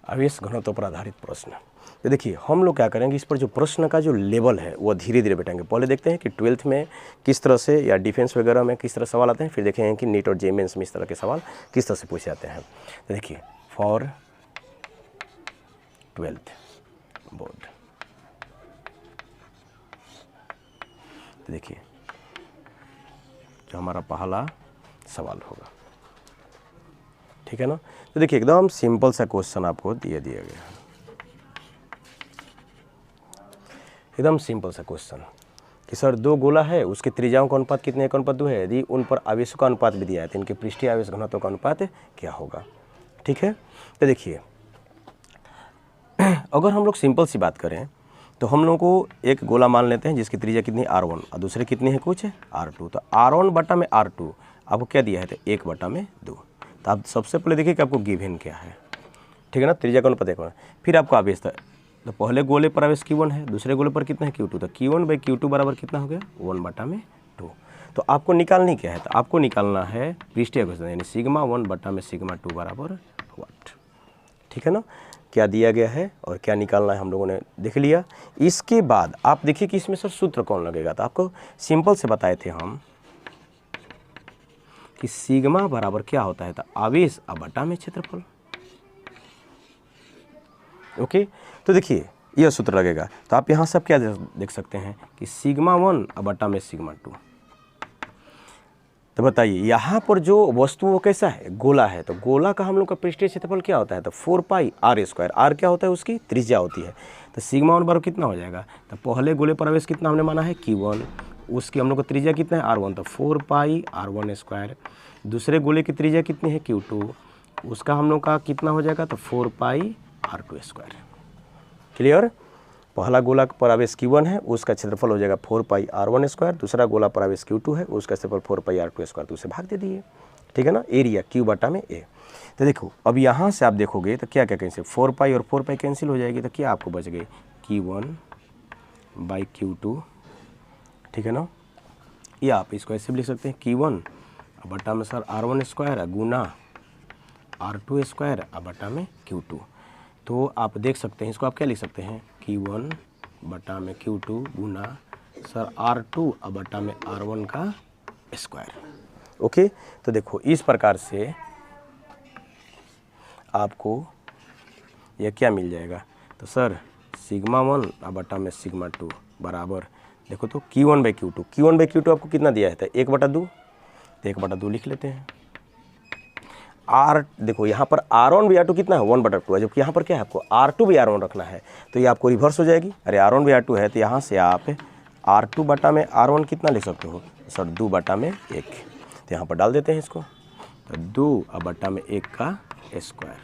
आवेश घनत्व पर आधारित प्रश्न। तो देखिए हम लोग क्या करेंगे, इस पर जो प्रश्न का जो लेवल है वो धीरे धीरे बैठेंगे। पहले देखते हैं कि 12th में किस तरह से या डिफेंस वगैरह में किस तरह सवाल आते हैं, फिर देखेंगे कि नीट और जेईई मेंस में इस तरह के सवाल किस तरह से पूछे जाते हैं। तो देखिए फॉर 12th बोर्ड, तो देखिए जो हमारा पहला सवाल होगा, ठीक है ना। तो देखिए एकदम सिंपल सा क्वेश्चन आपको दिया गया है, एकदम सिंपल सा क्वेश्चन कि सर दो गोला है, उसके त्रिज्याओं का अनुपात कितने 1:2 है, यदि उन पर आवेशों का अनुपात भी दिया है तो इनके पृष्ठीय आवेश घनत्व का अनुपात क्या होगा, ठीक है। तो देखिए अगर हम लोग सिंपल सी बात करें तो हम लोग को एक गोला मान लेते हैं जिसकी त्रिज्या कितनी r1 और दूसरे कितनी है कुछ r2। तो r1 बटा में r2 आपको क्या दिया है, तो 1/2। तो आप सबसे पहले देखिए कि आपको गिवन क्या है, ठीक है ना, त्रिज्या का अनुपात 1। फिर आपको आवेश था, तो पहले गोले पर आवेश q1 है, दूसरे गोले पर कितना है q2। तो q1/q2 बराबर कितना हो गया 1/2। तो आपको निकालनी क्या है, तो आपको निकालना है पृष्ठीय घर्षण यानी सिग्मा 1/2 बराबर व्हाट, ठीक है ना। क्या दिया गया है और क्या निकालना है हम लोगों ने देख लिया। इसके बाद आप देखिए कि इसमें सर सूत्र कौन लगेगा, तो आपको सिंपल से बताए थे हम कि सिग्मा बराबर क्या होता है, तो आवेश बटा में क्षेत्रफल। ओके, तो देखिए यह सूत्र लगेगा। तो आप यहाँ सब क्या देख सकते हैं कि सिग्मा 1 बटा में सिग्मा 2। तो बताइए यहाँ पर जो वस्तु वो कैसा है, गोला है। तो गोला का हम लोग का पृष्ठीय क्षेत्रफल क्या होता है, तो 4πr²। r क्या होता है, उसकी त्रिज्या होती है। तो सिग्मा 1 बराबर कितना हो जाएगा, तो पहले गोले पर आवेश कितना हमने माना है q1, उसकी हम लोग का त्रिज्या कितना है r1, तो 4πr1²। दूसरे गोले की त्रिज्या कितनी है q2, उसका हम लोग का कितना हो जाएगा, तो 4πr2²। क्लियर। पहला गोला पर आवेश q1 है, उसका क्षेत्रफल हो जाएगा 4πr1²। दूसरा गोला पर आवेश q2 है, उसका क्षेत्रफल 4πr2²। तो उसे भाग दे दिए, ठीक है ना, एरिया q बटा में a। तो देखो अब यहाँ से आप देखोगे तो क्या क्या कैंसिल, 4π और 4π कैंसिल हो जाएगी। तो क्या आपको बच गए q1/q2, ठीक है ना। या आप इसको ऐसे भी लिख सकते हैं q1 बटा में सर r1² गुना r2² बटा में q2। तो आप देख सकते हैं, इसको आप क्या लिख सकते हैं, q1 बटा में q2 गुना सर r2 बटा में r1 का स्क्वायर। ओके, तो देखो इस प्रकार से आपको यह क्या मिल जाएगा, तो सर सिग्मा 1 बटा में सिग्मा 2 बराबर, देखो तो q1/q2, q1/q2 आपको कितना दिया है, तो 1/2। तो 1/2 लिख लेते हैं। r देखो यहाँ पर r1/r2 कितना है 1/2 है, जबकि यहाँ पर क्या है आपको r2/r1 रखना है। तो ये आपको रिवर्स हो जाएगी। अरे r1/r2 है तो यहाँ से आप r2 बटा में r1 कितना लिख सकते हो, सर 2 बटा में 1। तो यहाँ पर डाल देते हैं इसको, तो 2 बटा में 1 का स्क्वायर।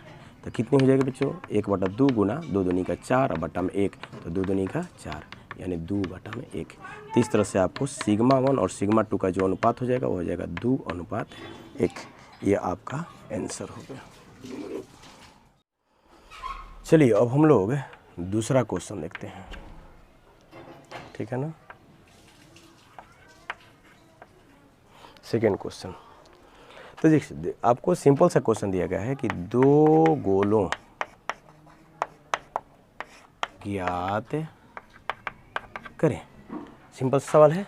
तो कितनी हो जाएगी बच्चों, 1/2 गुना 2 दूनी का 4 बटा में 1, तो 2 दूनी का 4 यानी 2 बटा में 1। तो इस तरह से आपको सिग्मा 1 और सिग्मा 2 का जो अनुपात हो जाएगा वो हो जाएगा 2:1। ये आपका आंसर हो गया। चलिए अब हम लोग दूसरा क्वेश्चन देखते हैं, ठीक है ना। सेकेंड क्वेश्चन, तो देखिए आपको सिंपल सा क्वेश्चन दिया गया है कि दो गोलों ज्ञात करें। सिंपल सवाल है।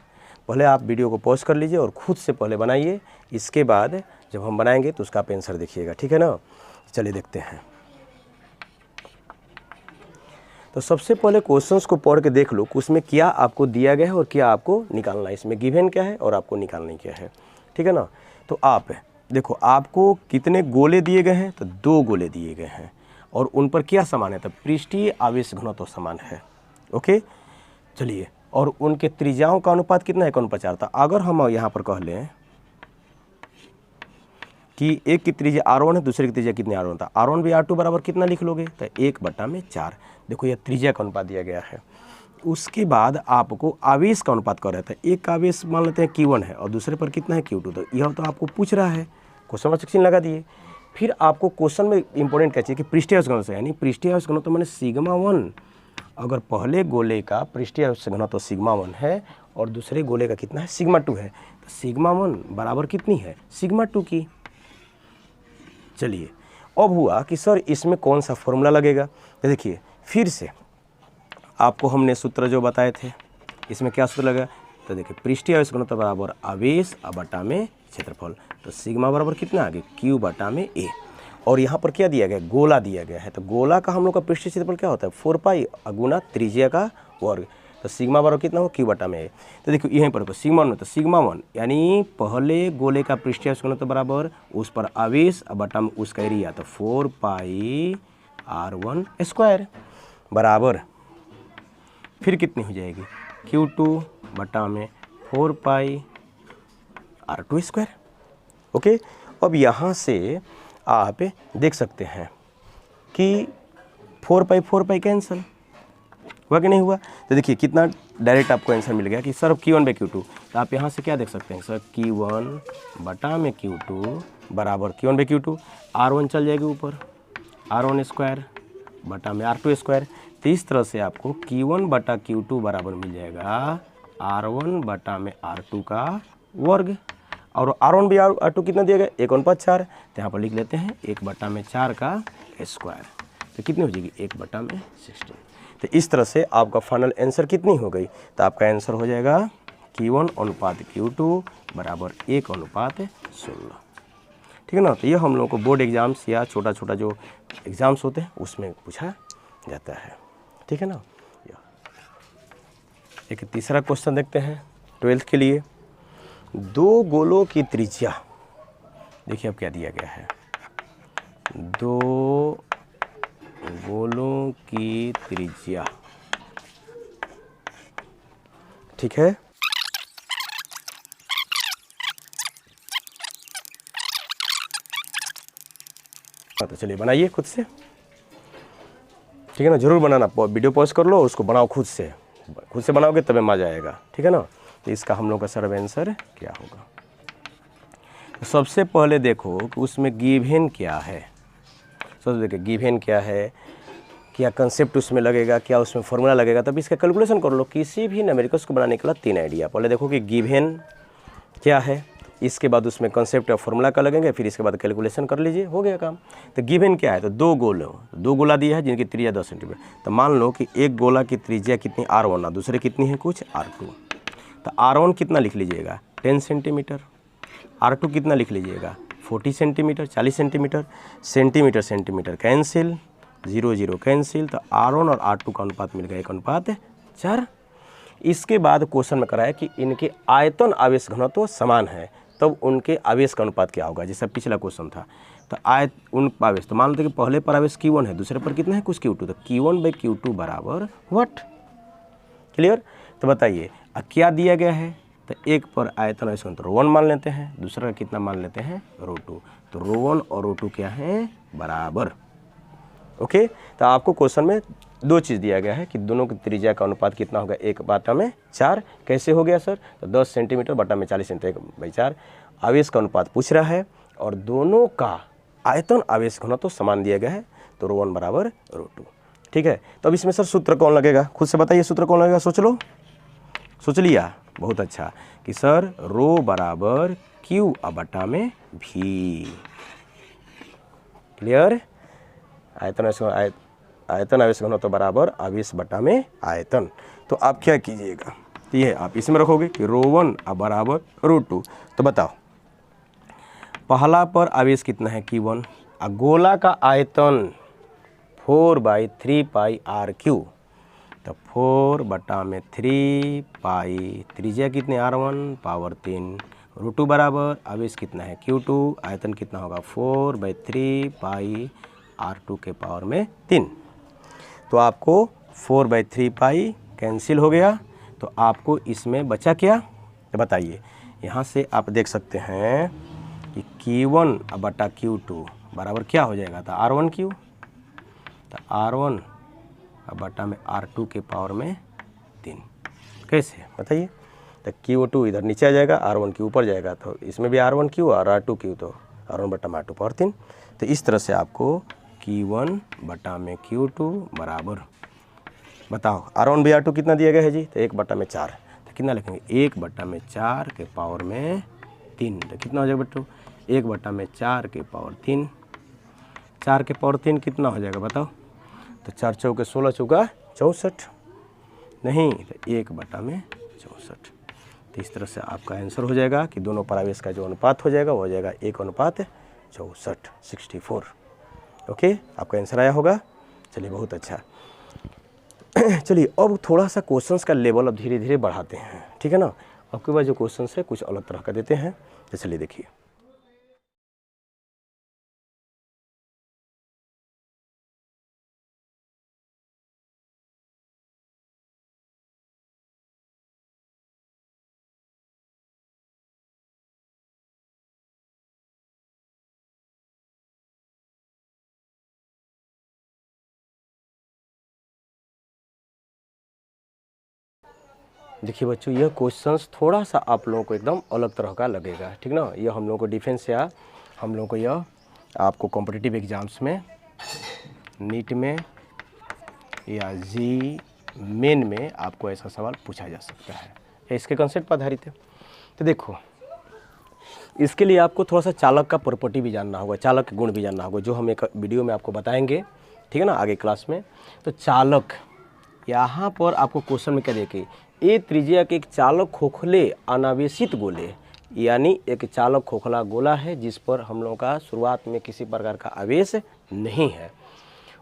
पहले आप वीडियो को पॉज कर लीजिए और खुद से पहले बनाइए, इसके बाद जब हम बनाएंगे तो उसका आप आंसर देखिएगा, ठीक है ना। चलिए देखते हैं। तो सबसे पहले क्वेश्चंस को पढ़ के देख लो कि उसमें क्या आपको दिया गया है और क्या आपको निकालना है, इसमें गिवन क्या है और आपको निकालना क्या है, ठीक है ना। तो आप देखो आपको कितने गोले दिए गए हैं, तो 2 गोले दिए गए हैं और उन पर क्या समान है, तो पृष्ठीय आवेश घनत्व समान है। ओके, चलिए, और उनके त्रिज्याओं का अनुपात कितना है 1:4 था। अगर हम यहाँ पर कह लें कि एक की त्रिज्या r1 है, दूसरे की त्रिज्या कितनी r1 था, r1/r2 बराबर कितना लिख लोगे, तो 1/4। देखो यह त्रिज्या का अनुपात दिया गया है। उसके बाद आपको आवेश का अनुपात कर रहा था, एक का आवेश मान लेते हैं q1 है और दूसरे पर कितना है q2। तो यह तो आपको पूछ रहा है, क्वेश्चन मार्क चिन्ह लगा दिए। फिर आपको क्वेश्चन में इंपॉर्टेंट क्या चाहिए कि पृष्ठीय आवेश घनत्व, यानी पृष्ठीय आवेश घनत्व मैंने सिग्मा 1, अगर पहले गोले का पृष्ठीय आवेश घनत्व सिग्मा 1 है और दूसरे गोले का कितना है सिग्मा 2 है, तो सिग्मा 1 बराबर कितनी है सिग्मा 2 की। चलिए, अब हुआ कि सर इसमें कौन सा फॉर्मूला लगेगा, तो देखिए फिर से आपको हमने सूत्र जो बताए थे, इसमें क्या सूत्र लगा, तो देखिए पृष्ठीय आवेश घनत्व बराबर आवेश बटा में क्षेत्रफल, तो सिग्मा बराबर कितना आ गया Q बटा में A। और यहाँ पर क्या दिया गया, गोला दिया गया है, तो गोला का हम लोग का पृष्ठीय क्षेत्रफल क्या होता है 4 पाई गुना त्रिज्या का वर्ग, तो सिग्मा बराबर कितना हो Q बटा में A। तो देखो यहीं पर सिग्मा 1, तो सिग्मा 1 यानी पहले गोले का पृष्ठीय आवेश घनत्व बराबर उस पर आवेश बटा में उसका एरिया, तो 4 पाई R1 स्क्वायर बराबर फिर कितनी हो जाएगी Q2 बटा में 4 पाई R2 स्क्वायर। ओके, अब यहाँ से आप देख सकते हैं कि 4 पाई कैंसिल हुआ कि नहीं हुआ, तो देखिए कितना डायरेक्ट आपको आंसर मिल गया कि सर Q1 बाई Q2, तो आप यहाँ से क्या देख सकते हैं सर Q1 बटा में Q2 बराबर Q1 बाई Q2, R1 चल जाएगी ऊपर R1 स्क्वायर बटा में R2 स्क्वायर, तो इस तरह से आपको Q1 बटा Q2 बराबर मिल जाएगा R1 बटा में R2 का वर्ग, और R1 भी R2 कितना दिया गया 1/4, तो यहाँ पर लिख लेते हैं 1/4 का स्क्वायर, तो कितनी हो जाएगी 1/16। तो इस तरह से आपका फाइनल आंसर कितनी हो गई, तो आपका आंसर हो जाएगा Q1 अनुपात Q2 बराबर 1/16। ठीक है ना, तो ये हम लोगों को बोर्ड एग्जाम्स या छोटा छोटा जो एग्ज़ाम्स होते हैं उसमें पूछा जाता है। ठीक है ना, एक तीसरा क्वेश्चन देखते हैं 12th के लिए। दो गोलों की त्रिज्या, देखिए अब क्या दिया गया है, दो गोलों की त्रिज्या, ठीक है, तो चलिए बनाइए खुद से, ठीक है ना, जरूर बनाना, वीडियो पॉज कर लो, उसको बनाओ खुद से बनाओगे तभी मजा आएगा। ठीक है ना, तो इसका हम लोग का सर्व आंसर क्या होगा, तो सबसे पहले देखो कि उसमें गिवन क्या है, तो देखिए गिवन क्या है, क्या कंसेप्ट उसमें लगेगा, क्या उसमें फॉर्मूला लगेगा, तब इसका कैलकुलेशन कर लो। किसी भी न्यूमेरिकल्स को बनाने के लिए 3 आइडिया, पहले देखो कि गिवन क्या है, इसके बाद उसमें कंसेप्ट या फॉर्मूला का लगेंगे, फिर इसके बाद कैलकुलेशन कर लीजिए, हो गया काम। तो गिवन क्या है, तो दो गोला दिया है जिनकी त्रिज्या 10 सेंटीमीटर, तो मान लो कि एक गोला की त्रिज्या कितनी R1 दूसरे कितनी है कुछ R2, तो R1 कितना लिख लीजिएगा 10 सेंटीमीटर, R2 कितना लिख लीजिएगा 40 centimetre 40 centimetre, centimetre cancel, 0 cancel, तो R1 और R2 का अनुपात मिल गया 1/4। इसके बाद क्वेश्चन में कराया कि इनके आयतन आवेश घनत्व समान है, तब उनके आवेश का अनुपात क्या होगा, जैसा पिछला क्वेश्चन था। तो उन आवेश, तो मान लेते कि पहले पर आवेश Q1 है, दूसरे पर कितना है कुछ Q2, तो Q1 बाई Q2 बराबर व्हाट, क्लियर। तो बताइए क्या दिया गया है, तो एक पर आयतन आवेश घनत्व ρ1 मान लेते हैं, दूसरा कितना मान लेते हैं ρ2, तो ρ1 और ρ2 क्या है बराबर। ओके, तो आपको क्वेश्चन में 2 चीज़ दिया गया है कि दोनों की त्रिज्या का अनुपात कितना होगा 1/4। कैसे हो गया सर, तो 10 सेंटीमीटर बटा में 40 सेंटीमीटर 1/4 आवेश का अनुपात पूछ रहा है, और दोनों का आयतन आवेश घनत्व तो समान दिया गया है, तो ρ1 बराबर ρ2। ठीक है, तो अब इसमें सर सूत्र कौन लगेगा, खुद से बताइए सूत्र कौन लगेगा, सोच लो, सोच लिया, बहुत अच्छा, कि सर ρ बराबर Q बटा में V, क्लियर। आयतन आवेश घनत्व बराबर आवेश बटा में आयतन, तो आप क्या कीजिएगा, तो ये आप इसमें रखोगे कि ρ1 बराबर ρ2। तो बताओ पहला पर आवेश कितना है Q1, गोला का आयतन 4/3 पाई RQ, तो 4/3 पाई त्रिज्या कितने R1 पावर 3, ρ2 बराबर आवेश कितना है Q2, आयतन कितना होगा 4/3 पाई R2 के पावर में 3। तो आपको 4/3 पाई कैंसिल हो गया, तो आपको इसमें बचा क्या, तो बताइए। यहाँ से आप देख सकते हैं कि Q1 बटा Q2 बराबर क्या हो जाएगा, तो R1Q, तो R1 बटा में R2 के पावर में 3। कैसे बताइए, तो Q2 इधर नीचे आ जाएगा, R1Q ऊपर जाएगा, तो इसमें भी R1Q और R2Q, तो R1 बटा में R2 पावर 3। तो इस तरह से आपको Q1 बटा में Q2 बराबर, बताओ R1 भी R2 कितना दिया गया है जी, तो 1/4, तो कितना लिखेंगे 1/4 के पावर में 3, तो कितना हो जाएगा बच्चों 1/4 के पावर 3, 4 के पावर 3 कितना हो जाएगा बताओ? तो 4 चौके 16 चौका 64, नहीं तो 1/64। तो इस तरह से आपका आंसर हो जाएगा कि दोनों परावेश का जो अनुपात हो जाएगा वो हो जाएगा 1:64, 64। ओके, आपका आंसर आया होगा। चलिए बहुत अच्छा। चलिए अब थोड़ा सा क्वेश्चंस का लेवल अब धीरे धीरे बढ़ाते हैं, ठीक है ना। अब के बाद जो क्वेश्चंस है कुछ अलग तरह का देते हैं। तो चलिए देखिए, देखिए बच्चों, यह क्वेश्चंस थोड़ा सा आप लोगों को एकदम अलग तरह का लगेगा, ठीक ना। यह हम लोगों को डिफेंस या हम लोगों को यह आपको कॉम्पिटिटिव एग्जाम्स में, नीट में या जी मेन में आपको ऐसा सवाल पूछा जा सकता है, इसके कंसेप्ट पर आधारित है। तो देखो, इसके लिए आपको थोड़ा सा चालक का प्रॉपर्टी भी जानना होगा, चालक के गुण भी जानना होगा, जो हम एक वीडियो में आपको बताएंगे, ठीक है ना, आगे क्लास में। तो चालक, यहाँ पर आपको क्वेश्चन में क्या देखिए, ए त्रिज्या के एक चालक खोखले अनावेशित गोले, यानी एक चालक खोखला गोला है जिस पर हम लोगों का शुरुआत में किसी प्रकार का आवेश नहीं है,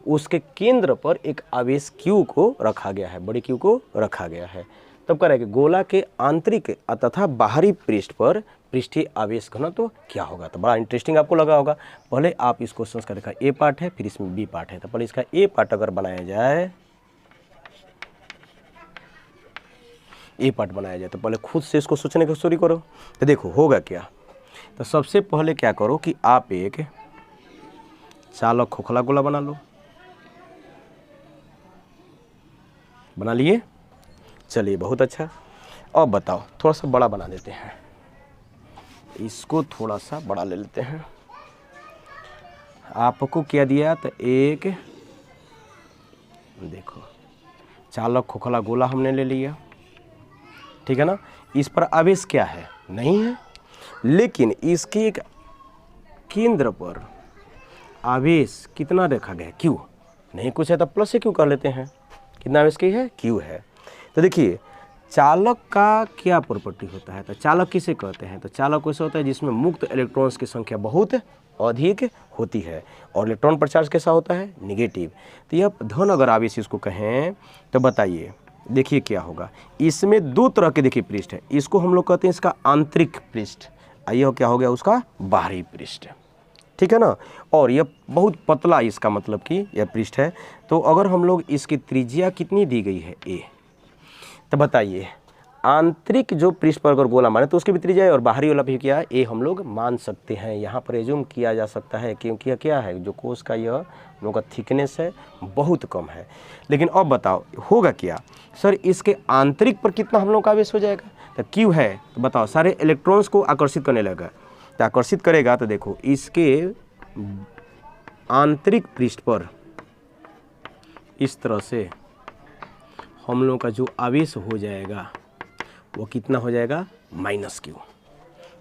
उसके केंद्र पर एक आवेश Q को रखा गया है, बड़ी Q को रखा गया है। तब कह रहा है कि गोला के आंतरिक तथा बाहरी पृष्ठ पर पृष्ठीय आवेश घनत्व तो क्या होगा। तो बड़ा इंटरेस्टिंग आपको लगा होगा। पहले आप इस क्वेश्चन का देखा, ए पार्ट है फिर इसमें बी पार्ट है। तो पहले इसका ए पार्ट अगर बनाया जाए, ए पार्ट बनाया जाए, तो पहले खुद से इसको सोचने की शुरू करो। तो देखो होगा क्या। तो सबसे पहले क्या करो कि आप एक चालक खोखला गोला बना लो। बना लिए? चलिए बहुत अच्छा। अब बताओ, थोड़ा सा बड़ा बना देते हैं, इसको थोड़ा सा बड़ा ले लेते हैं। आपको क्या दिया? तो एक देखो चालक खोखला गोला हमने ले लिया, ठीक है ना। इस पर आवेश क्या है? नहीं है, लेकिन इसके एक केंद्र पर आवेश कितना रखा गया? Q। नहीं कुछ है तो प्लस से Q कर लेते हैं। कितना आवेश की है? Q है। तो देखिए चालक का क्या प्रॉपर्टी होता है? तो चालक किसे कहते हैं? तो चालक वैसा होता है जिसमें मुक्त इलेक्ट्रॉन्स की संख्या बहुत अधिक होती है और इलेक्ट्रॉन पर चार्ज कैसा होता है? निगेटिव। तो यह धन अगर आवेश इसको कहें तो बताइए, देखिए क्या होगा। इसमें दो तरह के देखिए पृष्ठ है, इसको हम लोग कहते हैं इसका आंतरिक पृष्ठ, यह क्या हो गया उसका बाहरी पृष्ठ, ठीक है ना। और यह बहुत पतला, इसका मतलब कि यह पृष्ठ है। तो अगर हम लोग इसकी त्रिज्या कितनी दी गई है? ए। तो बताइए आंतरिक जो पृष्ठ पर अगर गोला माने तो उसकी भी त्रिज्या है और बाहरी वाला भी क्या है? ए हम लोग मान सकते हैं, यहाँ पर एज्यूम किया जा सकता है, क्योंकि यह क्या है, जो कोश का यह लोगों का थिकनेस है बहुत कम है। लेकिन अब बताओ होगा क्या? सर इसके आंतरिक पर कितना हम लोग का आवेश हो जाएगा? तो Q है, तो बताओ सारे इलेक्ट्रॉन्स को आकर्षित करने लगेगा। तो आकर्षित करेगा तो देखो इसके आंतरिक पृष्ठ पर इस तरह से हम लोग का जो आवेश हो जाएगा वो कितना हो जाएगा? -Q,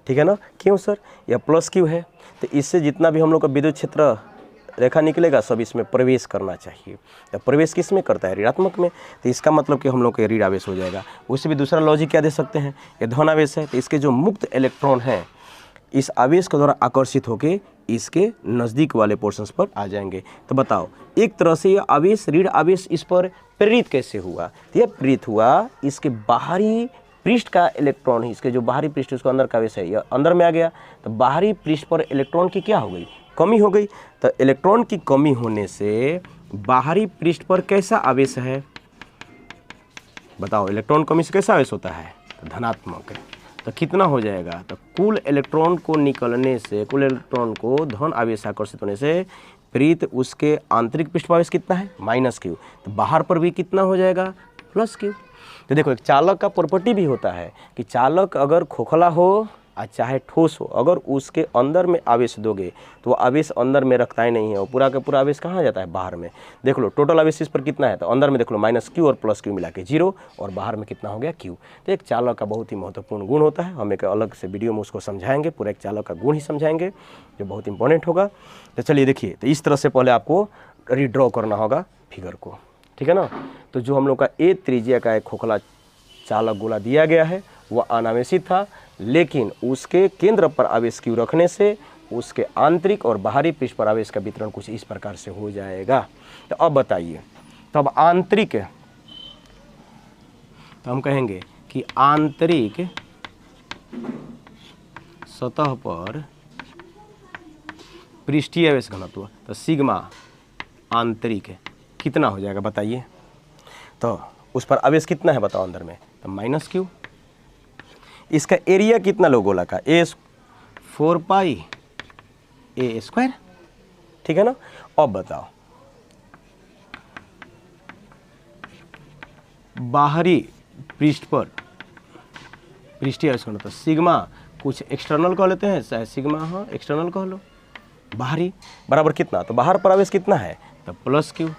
ठीक है ना। क्यों सर? यह +Q है, तो इससे जितना भी हम लोग का विद्युत क्षेत्र रेखा निकलेगा सब इसमें प्रवेश करना चाहिए। तो प्रवेश किस में करता है? ऋणात्मक में। तो इसका मतलब कि हम लोग का ऋण आवेश हो जाएगा। उससे भी दूसरा लॉजिक क्या दे सकते हैं? ये धन आवेश है, तो इसके जो मुक्त इलेक्ट्रॉन हैं इस आवेश के द्वारा आकर्षित होकर इसके नज़दीक वाले पोर्शंस पर आ जाएंगे। तो बताओ एक तरह से यह आवेश, ऋण आवेश इस पर प्रेरित कैसे हुआ? तो यह प्रेरित हुआ इसके बाहरी पृष्ठ का इलेक्ट्रॉन ही, इसके जो बाहरी पृष्ठ उसको अंदर का आवेश है यह अंदर में आ गया, तो बाहरी पृष्ठ पर इलेक्ट्रॉन की क्या हो गई? कमी हो गई। तो इलेक्ट्रॉन की कमी होने से बाहरी पृष्ठ पर कैसा आवेश है? बताओ इलेक्ट्रॉन कमी से कैसा आवेश होता है? तो धनात्मक। तो कितना हो जाएगा? तो कुल इलेक्ट्रॉन को निकलने से, कुल इलेक्ट्रॉन को धन आवेश आकर्षित होने से प्रेरित उसके आंतरिक पृष्ठ पर आवेश कितना है? -Q। तो बाहर पर भी कितना हो जाएगा? +Q। तो देखो एक चालक का प्रॉपर्टी भी होता है कि चालक अगर खोखला हो चाहे ठोस हो, अगर उसके अंदर में आवेश दोगे तो वो आवेश अंदर में रखता ही नहीं है, वो पूरा का पूरा आवेश कहाँ जाता है, बाहर में। देख लो टोटल आवेश इस पर कितना है, तो अंदर में देख लो माइनस क्यू और प्लस क्यू मिला के 0, और बाहर में कितना हो गया क्यू। तो एक चालक का बहुत ही महत्वपूर्ण गुण होता है, हम एक अलग से वीडियो में उसको समझाएंगे, पूरा एक चालक का गुण ही समझाएंगे जो बहुत इंपॉर्टेंट होगा। तो चलिए देखिए, तो इस तरह से पहले आपको रीड्रॉ करना होगा फिगर को, ठीक है ना। तो जो हम लोग का ए त्रिज्या का एक खोखला चालक गोला दिया गया है वह अनावेशित था, लेकिन उसके केंद्र पर आवेश क्यू रखने से उसके आंतरिक और बाहरी पृष्ठ पर आवेश का वितरण कुछ इस प्रकार से हो जाएगा। तो अब बताइए, तो अब आंतरिक, तो हम कहेंगे कि आंतरिक सतह पर पृष्ठीय आवेश घनत्व, तो सिग्मा आंतरिक कितना हो जाएगा बताइए। तो उस पर आवेश कितना है बताओ अंदर में, तो माइनस क्यू। इसका एरिया कितना लो गोला का, ए 4 पाई ए स्क्वायर, ठीक है ना। अब बताओ बाहरी पृष्ठ पर पृष्ठीय आवेश घनत्व सिग्मा, कुछ एक्सटर्नल कह लेते हैं, चाहे सिग्मा हाँ एक्सटर्नल कह लो, बाहरी बराबर कितना, तो बाहर पर आवेश कितना है, तो प्लस क्यू।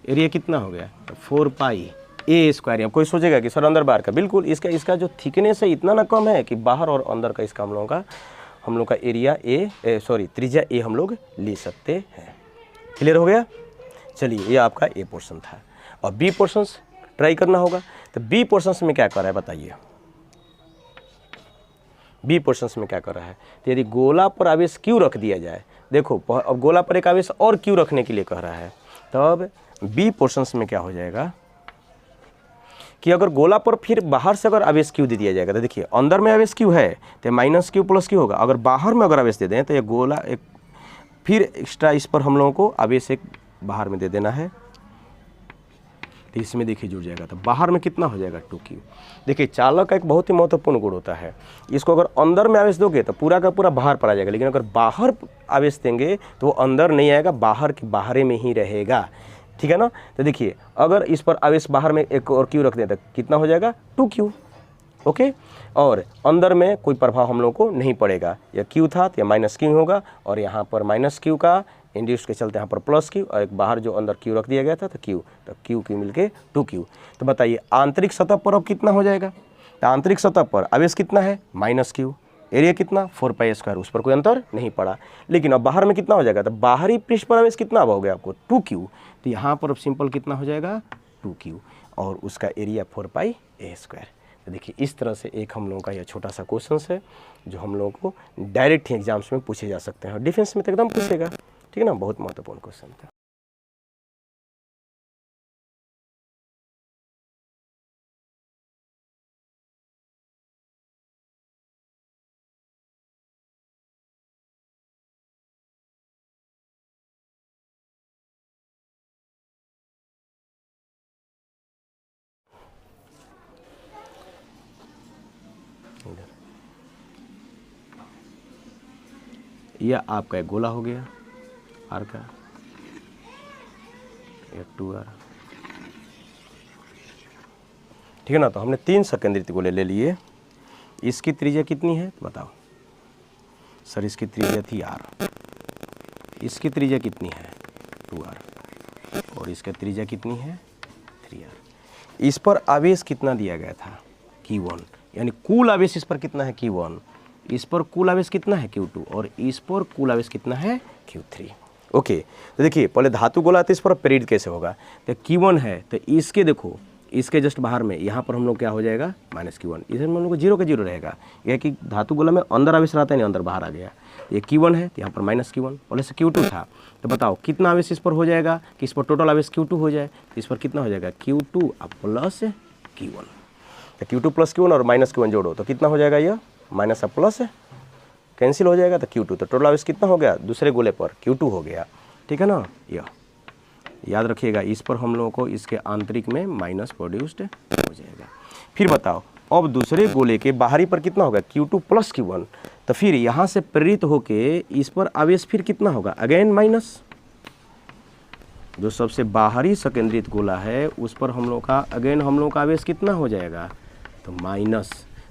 एरिया कितना हो गया, तो 4 पाई ए स्क्वायर। अब कोई सोचेगा कि सर अंदर बाहर का, बिल्कुल इसका जो थिकनेस है इतना ना कम है कि बाहर और अंदर का इसका हम लोग का एरिया त्रिज्या ए हम लोग ले सकते हैं। क्लियर हो गया। चलिए ये आपका ए पोर्शन था, और बी पोर्शन ट्राई करना होगा। तो बी पोर्शन में क्या कर रहा है बताइए, बी पोर्शन में क्या कर रहा है, तो यदि गोला पर आवेश क्यू रख दिया जाए, देखो अब गोला पर एक आवेश और क्यू रखने के लिए कह रहा है, तब बी पोर्शन में क्या हो जाएगा कि अगर गोला पर फिर बाहर से अगर आवेश क्यू दे दिया जाएगा, तो देखिए अंदर में आवेश क्यू है तो माइनस क्यू प्लस क्यू होगा, अगर बाहर में अगर आवेश दे दें तो ये गोला एक फिर एक्स्ट्रा इस पर हम लोगों को आवेश एक बाहर में दे देना है, तो इसमें देखिए जुड़ जाएगा, तो बाहर में कितना हो जाएगा 2q। देखिए चालक का एक बहुत ही महत्वपूर्ण गुण होता है, इसको अगर अंदर में आवेश दोगे तो पूरा का पूरा बाहर पर आ जाएगा, लेकिन अगर बाहर आवेश देंगे तो वो अंदर नहीं आएगा, बाहर के बाहरे में ही रहेगा, ठीक है ना। तो देखिए अगर इस पर आवेश बाहर में एक और क्यू रख दें तो कितना हो जाएगा 2q, ओके। और अंदर में कोई प्रभाव हम लोग को नहीं पड़ेगा, या क्यू था तो या माइनस क्यू होगा, और यहाँ पर माइनस क्यू का इंड्यूस के चलते यहाँ पर प्लस क्यू, और एक बाहर जो अंदर क्यू रख दिया गया था तो क्यू मिलके 2q। तो बताइए आंतरिक सतह पर अब कितना हो जाएगा, तो आंतरिक सतह पर आवेश कितना है माइनस क्यू, एरिया कितना 4 पाई स्क्वायर, उस पर कोई अंतर नहीं पड़ा। लेकिन अब बाहर में कितना हो जाएगा, तो बाहरी पृष्ठ पर आवेश कितना अब हो गया आपको 2q, तो यहाँ पर अब सिंपल कितना हो जाएगा 2q, और उसका एरिया 4 पाई ए स्क्वायर। तो देखिए इस तरह से एक हम लोगों का यह छोटा सा क्वेश्चन है जो हम लोगों को डायरेक्ट ही एग्जाम्स में पूछे जा सकते हैं, और डिफेंस में तो एकदम पूछेगा, ठीक है ना, बहुत महत्वपूर्ण क्वेश्चन था। यह आपका एक गोला हो गया आर का, एक 2r, ठीक है ना। तो हमने 3 संकेंद्रित गोले ले लिए, इसकी त्रिज्या कितनी है बताओ सर, इसकी त्रिज्या थी r, इसकी त्रिज्या कितनी है 2r, और इसका त्रिज्या कितनी है 3r। इस पर आवेश कितना दिया गया था q1, यानी कुल आवेश इस पर कितना है q1, इस पर कुल आवेश कितना है q2, और इस पर कुल आवेश कितना है q3, ओके। तो देखिए पहले धातु गोला तो इस पर प्रेरित कैसे होगा, तो q1 है तो इसके देखो इसके जस्ट बाहर में यहाँ पर हम लोग क्या हो जाएगा -q1, इधर हम लोग को 0 का 0 रहेगा, यह कि धातु गोला में अंदर आवेश रहता है नहीं, अंदर बाहर आ गया, ये q1 है तो यहाँ पर -q1, पहले से q2 था, तो बताओ कितना आवेश इस पर हो जाएगा कि इस पर टोटल आवेश q2 हो जाए, तो इस पर कितना हो जाएगा q2 प्लस q1, तो q2 प्लस q1 और -q1 जोड़ो तो कितना हो जाएगा, यह माइनस प्लस कैंसिल हो जाएगा, तो q2, तो टोटल आवेश कितना हो गया दूसरे गोले पर q2 हो गया, ठीक है ना। यह याद रखिएगा, इस पर हम लोगों को इसके आंतरिक में माइनस प्रोड्यूस्ड हो जाएगा। फिर बताओ अब दूसरे गोले के बाहरी पर कितना होगा q2 प्लस q1, तो फिर यहाँ से प्रेरित होके इस पर आवेश फिर कितना होगा अगेन माइनस, जो सबसे बाहरी संकेंद्रित गोला है उस पर हम लोग का अगेन हम लोग का आवेश कितना हो जाएगा तो माइनस,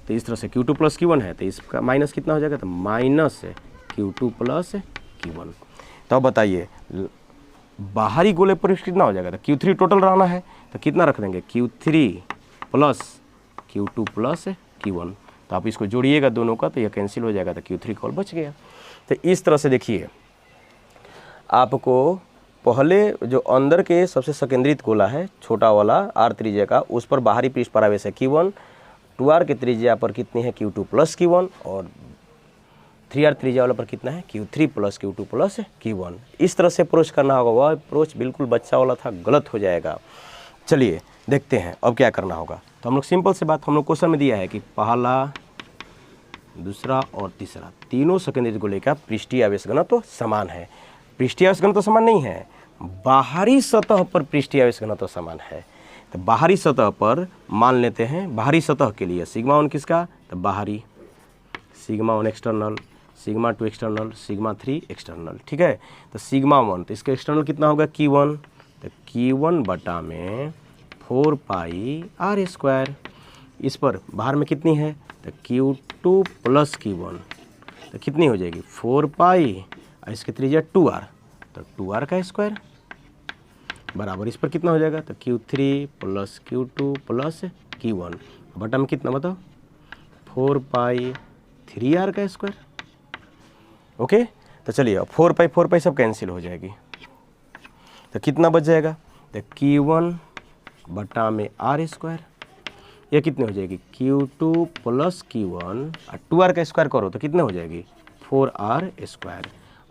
तो इस तरह से Q2 प्लस Q1 है, तो इसका माइनस कितना हो जाएगा, तो माइनस Q2 प्लस Q1। तो अब बताइए बाहरी गोले पर कितना हो जाएगा, तो Q3 टोटल रहना है, तो कितना रख देंगे, Q3 plus Q2 plus Q1। तो आप इसको जोड़िएगा दोनों का, तो यह कैंसिल हो जाएगा, तो Q3 कॉल बच गया। तो इस तरह से देखिए आपको पहले जो अंदर के सबसे संकेंद्रित गोला है छोटा वाला R त्रिज्या का, उस पर बाहरी पृष्ठ परावेश है Q1, 2R के त्रिज्या पर कितनी है Q2 प्लस Q1, और 3R त्रिज्या वाला पर कितना है Q3 plus Q2 plus Q1। इस तरह से अप्रोच करना होगा। वह अप्रोच बिल्कुल बच्चा वाला था, गलत हो जाएगा। चलिए देखते हैं अब क्या करना होगा। तो हम लोग सिंपल से बात, हम लोग क्वेश्चन में दिया है कि पहला, दूसरा और तीसरा तीनों संकेंद्रित गोले का पृष्ठीय आवेश घनत्व समान है। पृष्ठीय आवेश घनत्व समान नहीं है, बाहरी सतह पर पृष्ठीय आवेश घनत्व समान है। तो बाहरी सतह पर मान लेते हैं, बाहरी सतह के लिए सिग्मा 1 किसका, तो बाहरी, sigma 1 external, sigma 2 external, sigma 3 external. ठीक है, तो सिग्मा 1 तो इसका एक्सटर्नल कितना होगा Q1, तो Q1 बटा में 4 पाई R स्क्वायर। इस पर बाहर में कितनी है, तो Q2 प्लस Q1, तो कितनी हो जाएगी 4 पाई, और इसकी त्रिज्या 2R, तो 2R का स्क्वायर बराबर इस पर कितना हो जाएगा, तो Q3 plus Q2 plus Q1 बटा में कितना बताओ 4 पाई 3R का स्क्वायर। ओके, तो चलिए 4 पाई सब कैंसिल हो जाएगी, तो कितना बच जाएगा, तो Q1 बटा में R स्क्वायर, यह कितनी हो जाएगी Q2 प्लस Q1 और 2R का स्क्वायर करो तो कितना हो जाएगी 4R स्क्वायर,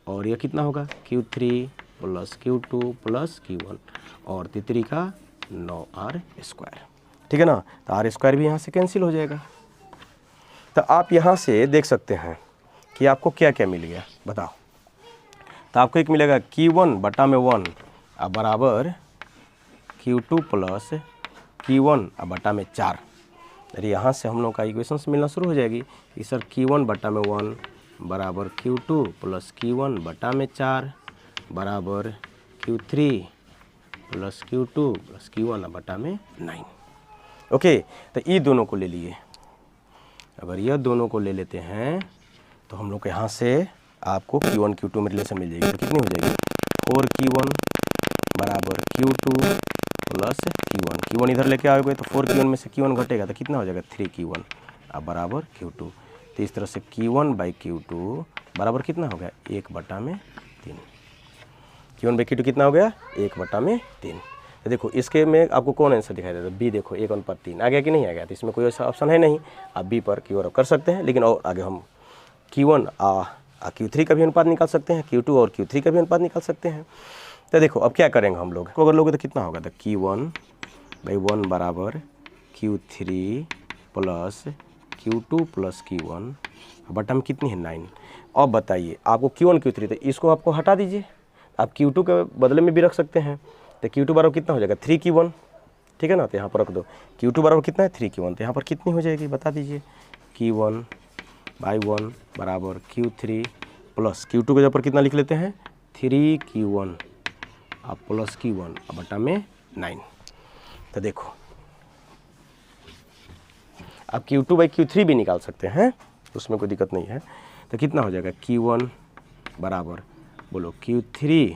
और यह कितना होगा Q3 plus Q2 plus Q1 और तितरी का 9R स्क्वायर। ठीक है ना, तो R स्क्वायर भी यहाँ से कैंसिल हो जाएगा। तो आप यहाँ से देख सकते हैं कि आपको क्या क्या मिल गया बताओ। तो आपको एक मिलेगा Q1 बटा में 1 अब बराबर Q2 प्लस Q1 अब बटा में 4। अरे यहाँ से हम लोग का इक्वेशंस मिलना शुरू हो जाएगी कि सर Q1 बटा में 1 बराबर Q2 प्लस Q1 बटा में 4 बराबर Q3 plus Q2 plus Q1 बटा में 9। ओके, तो ये दोनों को ले लिए। अगर यह दोनों को ले लेते हैं तो हम लोग यहाँ से आपको Q1 Q2 में रिलेशन मिल जाएगी। तो कितनी हो जाएगी 4Q1 बराबर Q2 प्लस Q1। Q1 इधर लेके आओगे तो 4Q1 में से Q1 घटेगा तो कितना हो जाएगा 3Q1 अब बराबर Q2। तो इस तरह से Q1 बाई Q2 बराबर कितना हो गया 1 बटा में 3। Q1 बाई Q2 कितना हो गया 1 बटा में 3। तो देखो इसके में आपको कौन आंसर दिखाई देता है, बी। देखो 1/3 आ गया कि नहीं आ गया, तो इसमें कोई ऐसा ऑप्शन है नहीं, आप बी पर क्यू और कर सकते हैं। लेकिन और आगे हम Q1 Q3 का भी अनुपात निकाल सकते हैं, Q2 और Q3 का भी अनुपात निकाल सकते हैं। तो देखो अब क्या करेंगे हम लोग, अगर लोगे तो कितना होगा, तो Q1 बाई 1 बराबर Q3 plus Q2 plus Q1 बटा में कितनी है 9। अब बताइए आपको Q1 Q3, तो इसको आपको हटा दीजिए, आप Q2 के बदले में भी रख सकते हैं। तो Q2 बराबर कितना हो जाएगा 3Q1। ठीक है ना, तो यहाँ पर रख दो Q2 बराबर कितना है 3Q1, तो यहाँ पर कितनी हो जाएगी बता दीजिए Q1 बाई 1 बराबर Q3 प्लस Q2 के जगह पर कितना लिख लेते हैं 3Q1 अब प्लस Q1 अब बटा में 9। तो देखो आप Q2 बाई Q3 भी निकाल सकते हैं, उसमें कोई दिक्कत नहीं है। तो कितना हो जाएगा Q1 बराबर बोलो Q3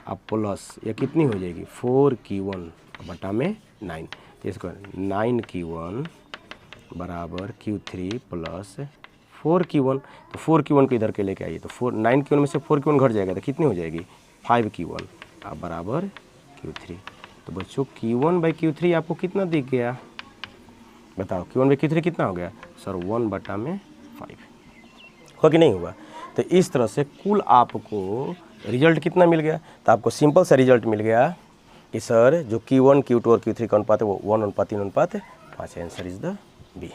अब प्लस या कितनी हो जाएगी 4Q1 बटा में 9। तो इसको 9Q1 बराबर Q3 प्लस 4Q1। तो 4Q1 को इधर के लेके आइए, तो 9Q1 में से 4Q1 घट जाएगा तो कितनी हो जाएगी 5Q1 अब बराबर Q3। तो बच्चों Q1 बाई Q3 आपको कितना दिख गया बताओ, Q1 बाई Q3 कितना हो गया सर 1 बटा में 5, हो कि नहीं हुआ। तो इस तरह से कुल आपको रिजल्ट कितना मिल गया, तो आपको सिंपल सा रिजल्ट मिल गया कि सर जो Q1 Q2 और Q3 का अनुपात है वो 1:3:5। Answer is the B.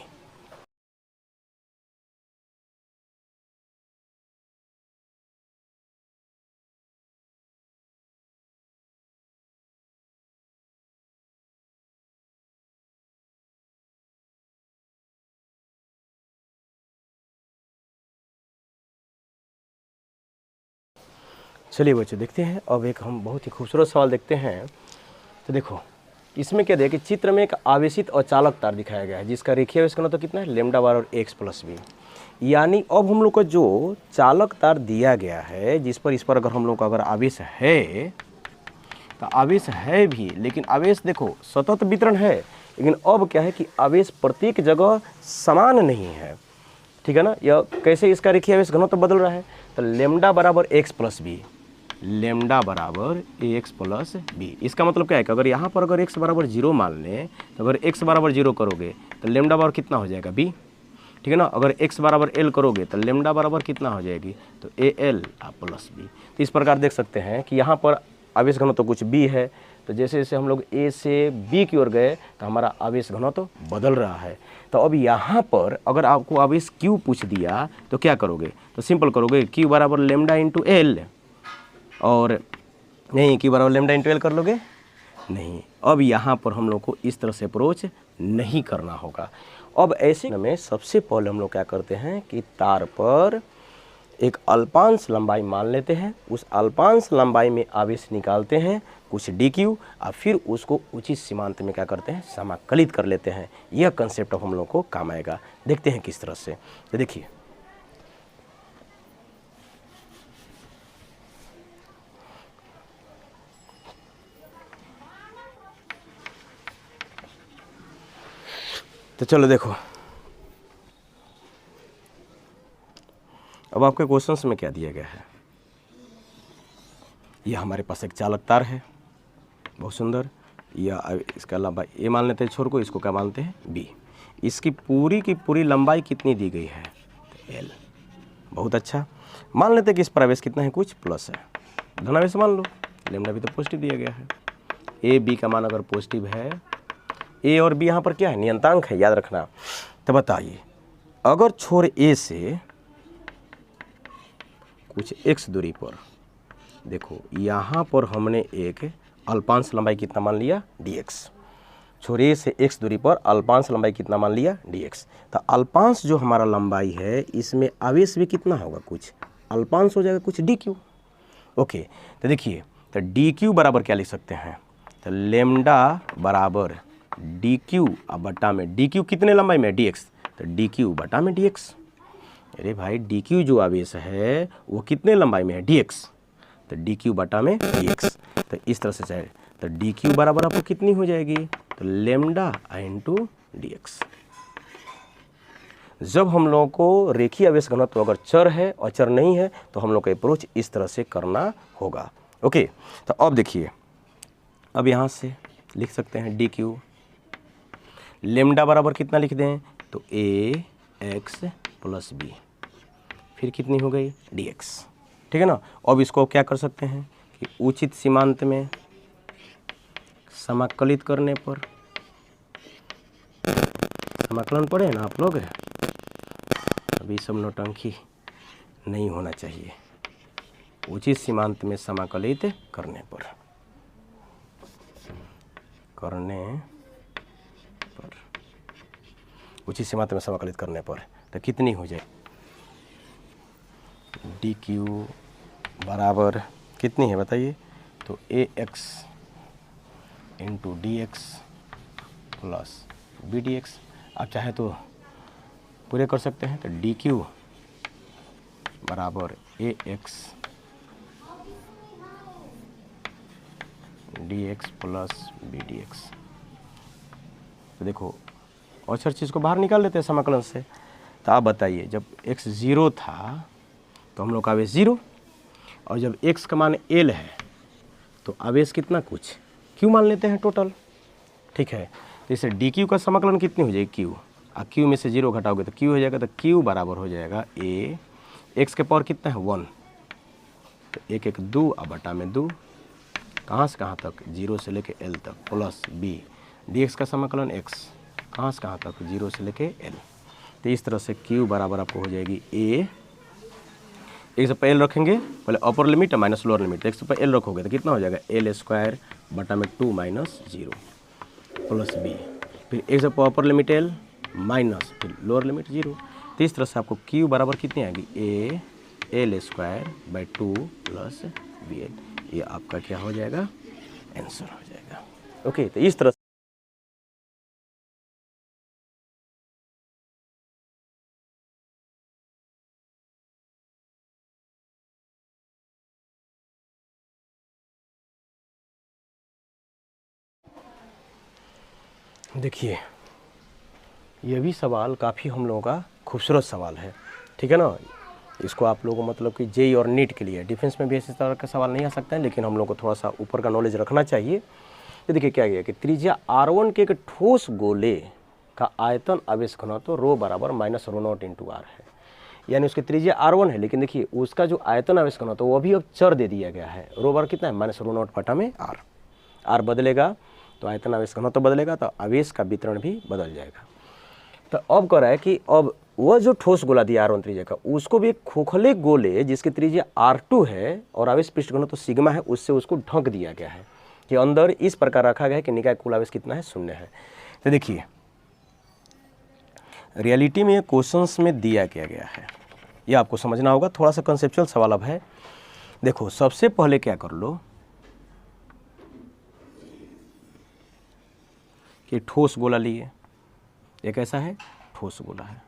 चलिए बच्चों देखते हैं अब एक हम बहुत ही खूबसूरत सवाल देखते हैं। तो देखो इसमें क्या दिया कि चित्र में एक आवेशित और चालक तार दिखाया गया है जिसका रेखीय आवेश घनत्व तो कितना है लैम्डा बार और एक्स प्लस बी। यानी अब हम लोग को जो चालक तार दिया गया है जिस पर इस पर अगर हम लोग का अगर आवेश है तो आवेश है भी, लेकिन आवेश देखो सतत वितरण है, लेकिन अब क्या है कि आवेश प्रत्येक जगह समान नहीं है, ठीक है ना। यह कैसे इसका रेखीय आवेश घनत्व तो बदल रहा है, तो लैम्डा बराबर एक्स प्लस बी, लैम्डा बराबर एक्स प्लस बी। इसका मतलब क्या है कि अगर यहाँ पर अगर x बराबर 0 मान लें तो अगर x बराबर 0 करोगे तो लैम्डा बराबर कितना हो जाएगा b, ठीक है ना। अगर x बराबर l करोगे तो लैम्डा बराबर कितना हो जाएगी, तो al प्लस b। तो इस प्रकार देख सकते हैं कि यहाँ पर आवेश घनत्व तो कुछ b है, तो जैसे जैसे हम लोग a से b की ओर गए तो हमारा आवेश घनत्व तो बदल रहा है। तो अब यहाँ पर अगर आपको आवेश q पूछ दिया तो क्या करोगे, तो सिंपल करोगे q बराबर लैम्डा इंटू एल, और नहीं q बराबर लैम्डा इंटू एल कर लोगे नहीं। अब यहाँ पर हम लोग को इस तरह से अप्रोच नहीं करना होगा। अब ऐसे में सबसे पहले हम लोग क्या करते हैं कि तार पर एक अल्पांश लंबाई मान लेते हैं, उस अल्पांश लंबाई में आवेश निकालते हैं कुछ dq और फिर उसको उचित सीमांत में क्या करते हैं समाकलित कर लेते हैं। यह कंसेप्ट अब हम लोग को काम आएगा। देखते हैं किस तरह से। तो देखिए तो चलो देखो अब आपके क्वेश्चंस में क्या दिया गया है। यह हमारे पास एक चालक तार है, बहुत सुंदर। या इसका अलावा ए मान लेते हैं छोर को, इसको क्या मानते हैं बी। इसकी पूरी की पूरी लंबाई कितनी दी गई है, एल। बहुत अच्छा। मान लेते हैं कि इस पर आवेश कितना है, कुछ प्लस है, धनावेश मान लो, लैम्डा भी तो पॉजिटिव दिया गया है। ए बी का मान अगर पॉजिटिव है, ए और बी यहाँ पर क्या है नियतांक है, याद रखना। तो बताइए अगर छोर ए से कुछ x दूरी पर, देखो यहाँ पर हमने एक अल्पांश लंबाई कितना मान लिया dx, छोर ए से x दूरी पर अल्पांश लंबाई कितना मान लिया dx। तो अल्पांश जो हमारा लंबाई है इसमें आवेश भी कितना होगा, कुछ अल्पांश हो जाएगा कुछ dq। ओके, तो देखिए तो dq बराबर क्या लिख सकते हैं, तो लैम्डा बराबर dq बटा में dq कितने लंबाई में dx, तो dq बटा में dx। अरे भाई dq जो आवेश है वो कितने लंबाई में है dx, तो dq बटा में dx। तो इस तरह से चाहे तो dq बराबर आपको कितनी हो जाएगी, तो लैम्डा इंटू dx। जब हम लोगों को रेखीय आवेश घनत्व अगर चर है और चर नहीं है तो हम लोग का अप्रोच इस तरह से करना होगा। ओके, तो अब देखिए अब यहाँ से लिख सकते हैं dq, लैम्डा बराबर कितना लिख दें, तो a x प्लस बी, फिर कितनी हो गई dx, ठीक है ना। अब इसको क्या कर सकते हैं कि उचित सीमांत में समाकलित करने पर, समाकलन पढ़े ना आप लोग, अभी सब नौटंकी नहीं होना चाहिए। उचित सीमांत में समाकलित करने पर उचित सीमांत में समाकलित करने पर तो कितनी हो जाए, dq बराबर कितनी है बताइए, तो ax into dx plus B dx। आप चाहे तो पूरे कर सकते हैं, तो dq बराबर ax dx plus B dx। तो देखो और हर चीज़ को बाहर निकाल लेते हैं समाकलन से। तो आप बताइए जब x 0 था तो हम लोग का आवेश 0, और जब x का मान l है तो आवेश कितना कुछ q मान लेते हैं टोटल, ठीक है। तो इसे dq का समाकलन कितनी हो जाएगी q, और q में से 0 घटाओगे तो q हो जाएगा, तो q बराबर हो जाएगा a, x के पावर कितना है 1, तो 1 1 2 और बटा में 2, कहाँ से कहाँ तक 0 से लेके l तक, प्लस b dx का समाकलन x कहाँ से कहाँ तक 0 से लेके l। तो इस तरह से q बराबर आपको हो जाएगी a, एक से पहले रखेंगे पहले upper limit minus lower limit, एक से पहले एल रखोगे तो कितना हो जाएगा एल स्क्वायर बटा में 2 माइनस 0 प्लस बी, फिर एक से अपर लिमिट एल माइनस फिर लोअर लिमिट 0। तो इस तरह से आपको क्यू बराबर कितनी आएगी, A L square by 2 plus B L. ये आपका क्या हो जाएगा, आंसर हो जाएगा। ओके, तो इस तरह देखिए ये भी सवाल काफ़ी हम लोगों का खूबसूरत सवाल है, ठीक है ना। इसको आप लोगों को मतलब कि जेई और नीट के लिए, डिफेंस में भी इस तरह का सवाल नहीं आ सकता है, लेकिन हम लोग को थोड़ा सा ऊपर का नॉलेज रखना चाहिए। तो देखिए क्या गया कि त्रिज्या r1 के एक ठोस गोले का आयतन आवेश घनत्व रो बराबर minus rho naught into R है। यानी उसकी त्रिज्या r1 है, लेकिन देखिए उसका जो आयतन आवेश घनत्व वो भी अब चर दे दिया गया है। रो बराबर कितना है, माइनस रो नॉट बटा में आर बदलेगा तो आयतन आवेश घनत्व बदलेगा, तो आवेश का वितरण भी बदल जाएगा। तो अब कह रहा है कि अब वह जो ठोस गोला दिया r1 त्रिज्या का, उसको भी एक खोखले गोले जिसकी त्रिज्या r2 है और आवेश पृष्ठ घनत्व तो सिग्मा है, उससे उसको ढक दिया गया है कि अंदर इस प्रकार रखा गया है कि निकाय कुल आवेश कितना है, 0 है। तो देखिए रियलिटी में क्वेश्चंस में दिया गया है, ये आपको समझना होगा। थोड़ा सा कंसेप्चुअल सवाल अब है। देखो सबसे पहले क्या कर लो कि ठोस गोला लिए, एक ऐसा है ठोस गोला है,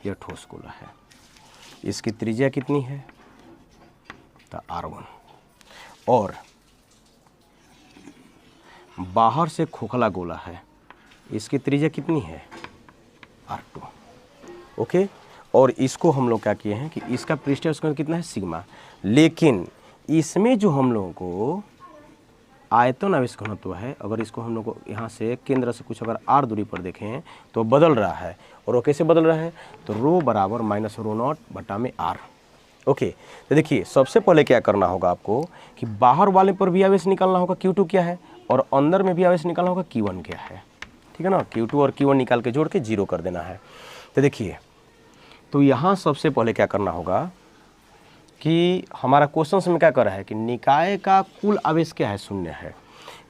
यह ठोस गोला है, इसकी त्रिज्या कितनी है तो r1, और बाहर से खोखला गोला है, इसकी त्रिज्या कितनी है r2। ओके, और इसको हम लोग क्या किए हैं कि इसका पृष्ठ उसका कितना है सिग्मा, लेकिन इसमें जो हम लोगों को आयतन आवेश घनत्व है, अगर इसको हम लोग को यहाँ से केंद्र से कुछ अगर r दूरी पर देखें तो बदल रहा है, और वो कैसे बदल रहा है, तो रो बराबर माइनस रो नॉट बटा में r। ओके, तो देखिए सबसे पहले क्या करना होगा आपको कि बाहर वाले पर भी आवेश निकालना होगा Q2 क्या है, और अंदर में भी आवेश निकालना होगा Q1 क्या है, ठीक है ना। Q2 और Q1 निकाल के जोड़ के 0 कर देना है। तो देखिए तो यहाँ सबसे पहले क्या करना होगा कि हमारा क्वेश्चन में क्या कर रहा है कि निकाय का कुल आवेश क्या है, 0 है।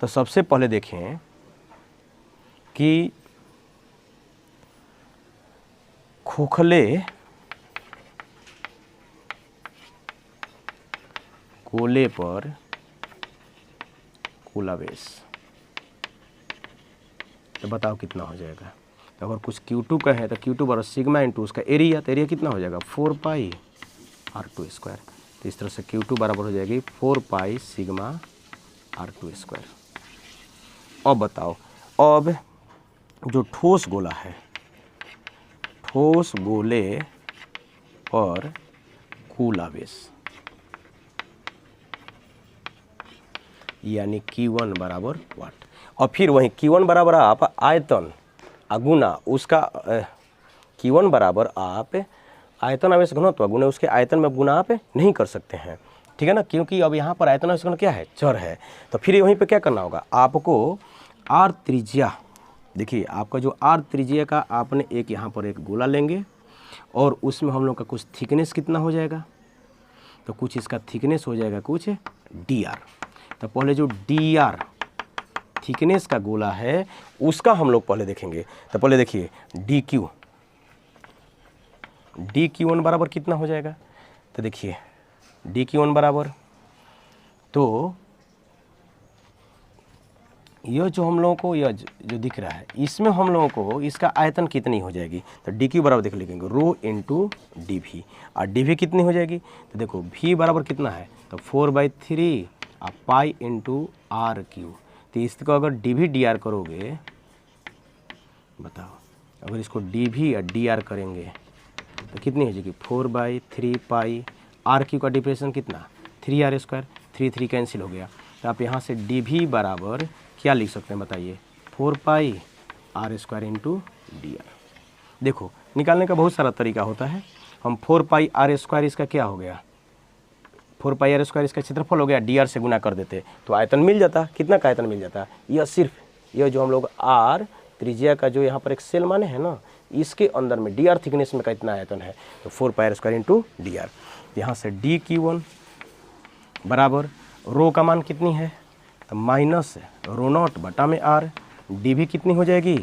तो सबसे पहले देखें कि खोखले गोले पर कुल आवेश, तो बताओ कितना हो जाएगा। तो अगर कुछ Q2 का है तो Q2 बराबर सिग्मा इंटू उसका एरिया, तो एरिया कितना हो जाएगा 4 पाई r2 स्क्वायर। तो इस तरह से Q2 बराबर हो जाएगी 4 पाई सिग्मा r2 स्क्वायर। अब बताओ, अब जो ठोस गोला है, ठोस गोले पर कुल आवेश यानी Q1 बराबर वाट, और फिर वहीं Q1 बराबर आप आयतन अगुना उसका Q1 बराबर आप आयतन आवेश घनत्व गुना उसके आयतन में गुना आप नहीं कर सकते हैं, ठीक है ना, क्योंकि अब यहाँ पर आयतन आवेश घनत्व क्या है, चर है। तो फिर वहीं पे क्या करना होगा आपको, r त्रिज्या, देखिए आपका जो r त्रिज्या का आपने एक यहाँ पर एक गोला लेंगे, और उसमें हम लोग का कुछ थिकनेस कितना हो जाएगा, तो कुछ इसका थिकनेस हो जाएगा कुछ dr। तो पहले जो dr थिकनेस का गोला है उसका हम लोग पहले देखेंगे। तो पहले देखिए dq1 बराबर कितना हो जाएगा, तो देखिए dq1 बराबर, तो यह जो हम लोगों को यह जो दिख रहा है इसमें हम लोगों को इसका आयतन कितनी हो जाएगी, तो dq बराबर देख लिखेंगे रो इंटू dv, और dv कितनी हो जाएगी, तो देखो v बराबर कितना है, तो 4/3 और पाई इंटू आर क्यू। तो इसको अगर dv dr करोगे, बताओ अगर इसको dv और dr करेंगे तो कितनी हो जाएगी 4/3 पाई, आर क्यू का डिप्रेशन कितना 3r स्क्वायर, 3 कैंसिल हो गया। तो आप यहाँ से dv बराबर क्या लिख सकते हैं बताइए, 4 पाई आर स्क्वायर इंटू dr। देखो निकालने का बहुत सारा तरीका होता है, हम 4 पाई आर स्क्वायर इसका क्या हो गया, 4 पाई आर स्क्वायर इसका क्षेत्रफल हो गया, dr से गुना कर देते तो आयतन मिल जाता। कितना का आयतन मिल जाता, यह सिर्फ यह जो हम लोग r त्रिज्या का जो यहाँ पर एक सेल माने हैं ना, इसके अंदर में dr थिकनेस में का इतना आयतन है, तो 4 पाई आर स्क्वायर इंटू dr। यहाँ से dq1 बराबर रो का मान कितनी है, तो माइनस रो नॉट बटा में r, dv कितनी हो जाएगी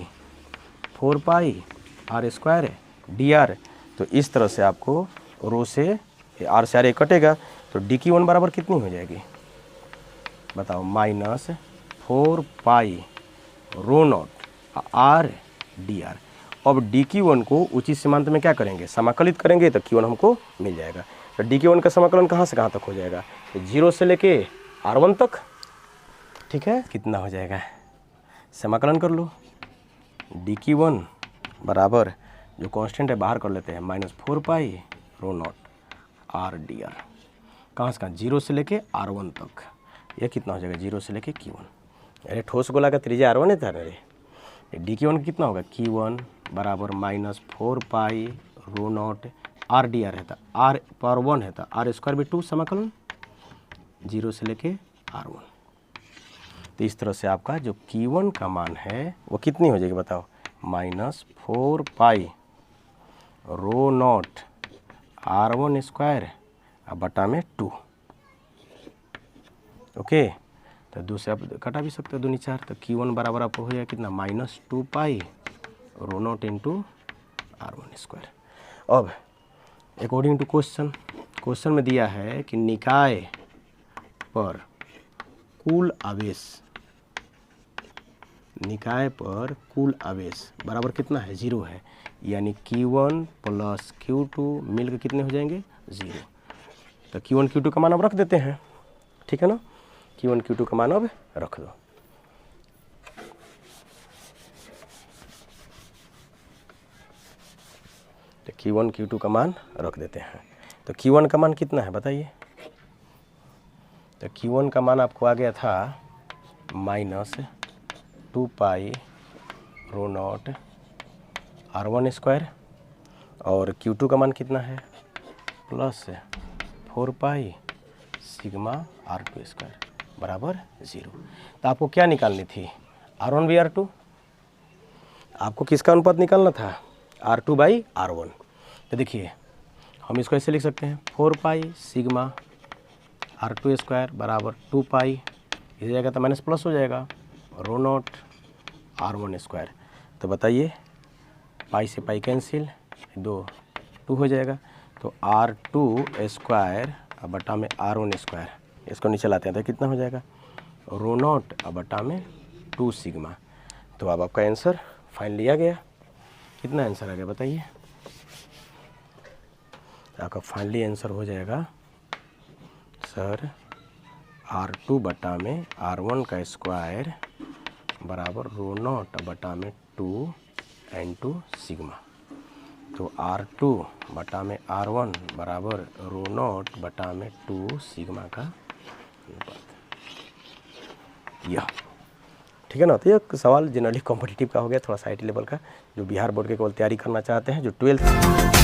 4 पाई आर स्क्वायर dr। तो इस तरह से आपको रो से r से r कटेगा, तो dq1 बराबर कितनी हो जाएगी बताओ, minus 4 pi rho naught r dr। अब dq1 को उचित सीमांत में क्या करेंगे, समाकलित करेंगे, तो q1 हमको मिल जाएगा। तो dq1 का समाकलन कहाँ से कहाँ तक हो जाएगा, तो 0 से लेके r1 तक, ठीक है, कितना हो जाएगा, समाकलन कर लो। dq1 बराबर जो कांस्टेंट है बाहर कर लेते हैं, -4 pi rho not R D R. कहाँ से कहाँ, 0 से लेके r1 तक। ये कितना हो जाएगा, 0 से लेके q1। अरे ठोस गोला का त्रिज्या r1 है था। अरे dq1 कितना होगा, q1 बराबर -4 pi rho not R D R है, आर पावर 1 है, आर स्क्वायर भी 2, समाकलन 0 से लेके r1। तो इस तरह से आपका जो q1 का मान है वो कितनी हो जाएगी बताओ, -4 pi rho not r1 square बटा में 2। ओके, तो 2 से आप कटा भी सकते हो, 2 4, तो q1 बराबर आपको हो जाएगा कितना, -2 पाई rho naught into r1 square. अब अकॉर्डिंग टू क्वेश्चन में दिया है कि निकाय पर कुल आवेश, निकाय पर कुल आवेश बराबर कितना है, 0 है, यानी q1 प्लस q2 मिलकर कितने हो जाएंगे, 0। तो q1 q2 का मान अब रख देते हैं, ठीक है ना, q1 q2 का मान अब रख दो। तो q1 q2 का मान रख देते हैं। तो q1 का मान कितना है बताइए, तो q1 का मान आपको आ गया था -2 पाई रो नॉट r1 स्क्वायर, और q2 का मान कितना है, +4 पाई सिग्मा r2 स्क्वायर बराबर 0। तो आपको क्या निकालनी थी, r1 बाई r2, आपको किसका अनुपात निकालना था, r2 बाई r1। तो देखिए हम इसको ऐसे लिख सकते हैं, 4 पाई सिग्मा r2 स्क्वायर बराबर 2 पाई, इधर जाएगा तो माइनस प्लस हो जाएगा, रो नॉट r1 स्क्वायर। तो बताइए, पाई से पाई कैंसिल, 2 हो जाएगा, तो r2 स्क्वायर बटा में r1 स्क्वायर, इसको नीचे लाते हैं तो कितना हो जाएगा, रो नॉट बटा में 2 सिग्मा। तो अब आपका आंसर फाइनली आ गया। कितना आंसर आ गया बताइए, आपका फाइनली आंसर हो जाएगा सर r2 बटा में r1 का स्क्वायर बराबर रो नॉट बटा में 2 इंटू सिग्मा। तो r2 बटा में r1 बराबर रो नॉट बटा में 2 सिग्मा का अनुपात, यह ठीक है ना। तो ये सवाल जनरली कॉम्पिटिटिव का हो गया, थोड़ा सा IT लेवल का, जो बिहार बोर्ड के केवल तैयारी करना चाहते हैं, जो 12th